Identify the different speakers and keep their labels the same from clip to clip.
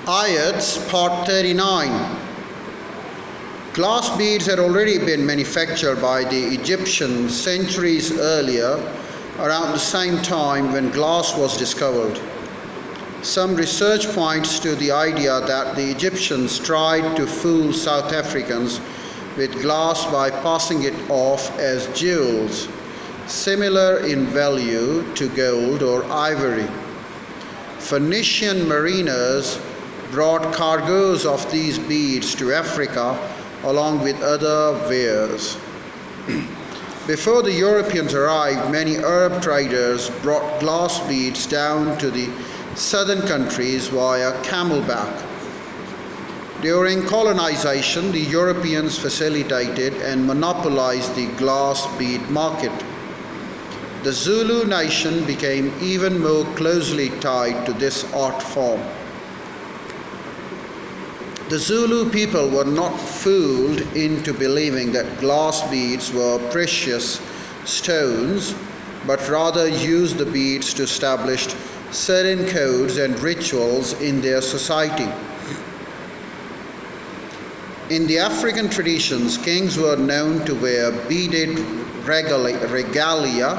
Speaker 1: IELTS Part 39. Glass beads had already been manufactured by the Egyptians centuries earlier, around the same time when glass was discovered. Some research points to the idea that the Egyptians tried to fool South Africans with glass by passing it off as jewels, similar in value to gold or ivory. Phoenician mariners brought cargoes of these beads to Africa along with other wares. Before the Europeans arrived, many Arab traders brought glass beads down to the southern countries via camelback. During colonization, the Europeans facilitated and monopolized the glass bead market. The Zulu nation became even more closely tied to this art form. The Zulu people were not fooled into believing that glass beads were precious stones, but rather used the beads to establish certain codes and rituals in their society. In the African traditions, kings were known to wear beaded regalia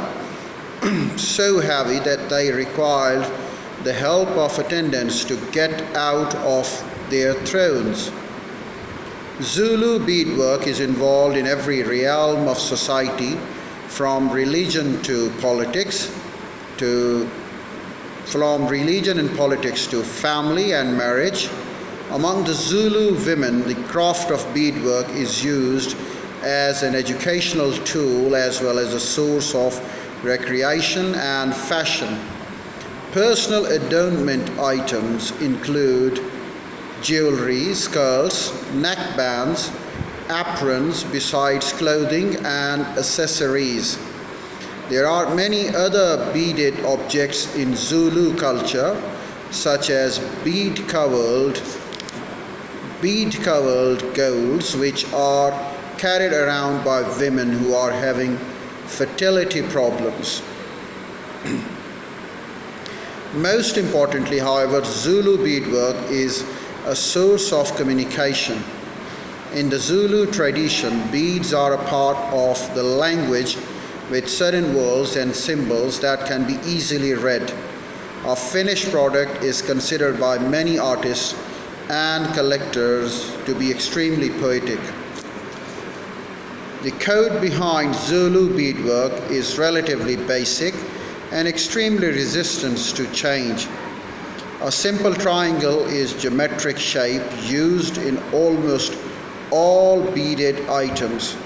Speaker 1: so heavy that they required the help of attendants to get out of their thrones. Zulu beadwork is involved in every realm of society, from religion and politics to family and marriage. Among the Zulu women, the craft of beadwork is used as an educational tool as well as a source of recreation and fashion. Personal adornment items include jewelry, skirts, neckbands, aprons, besides clothing and accessories. There are many other beaded objects in Zulu culture, such as bead-covered golds, which are carried around by women who are having fertility problems. Most importantly, however, Zulu beadwork is a source of communication. In the Zulu tradition, beads are a part of the language with certain words and symbols that can be easily read. A finished product is considered by many artists and collectors to be extremely poetic. The code behind Zulu beadwork is relatively basic and extremely resistant to change. A simple triangle is geometric shape used in almost all beaded items.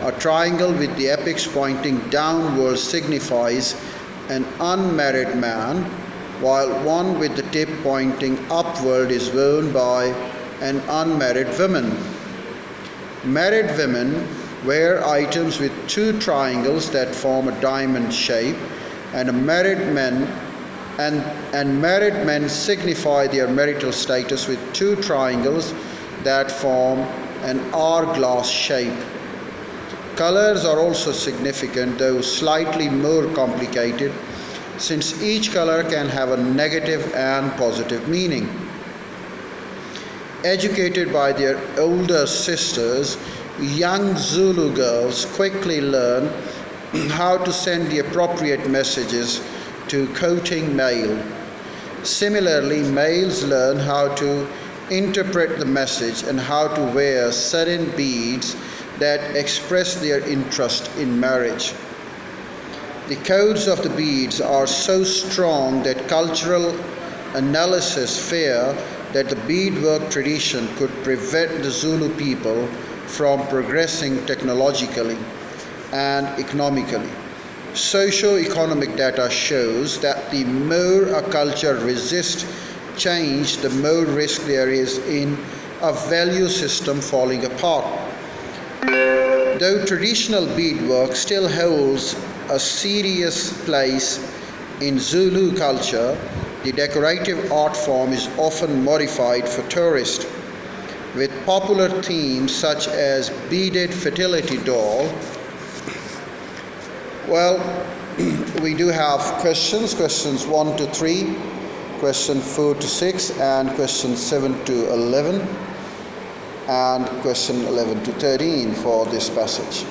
Speaker 1: A triangle with the apex pointing downward signifies an unmarried man, while one with the tip pointing upward is worn by an unmarried woman. Married women wear items with two triangles that form a diamond shape, and married men signify their marital status with two triangles that form an hourglass shape. Colors are also significant, though slightly more complicated, since each color can have a negative and positive meaning. Educated by their older sisters, young Zulu girls quickly learn how to send the appropriate messages to quoting male. Similarly, males learn how to interpret the message and how to wear certain beads that express their interest in marriage. The codes of the beads are so strong that cultural analysis fear that the beadwork tradition could prevent the Zulu people from progressing technologically and economically. Socio-economic data shows that the more a culture resists change, the more risk there is in a value system falling apart. Though traditional beadwork still holds a serious place in Zulu culture, the decorative art form is often modified for tourists, with popular themes such as beaded fertility doll. Well, we do have questions 1 to 3. question 4 to 6 and question 7 to 11 and question 11 to 13 for this passage.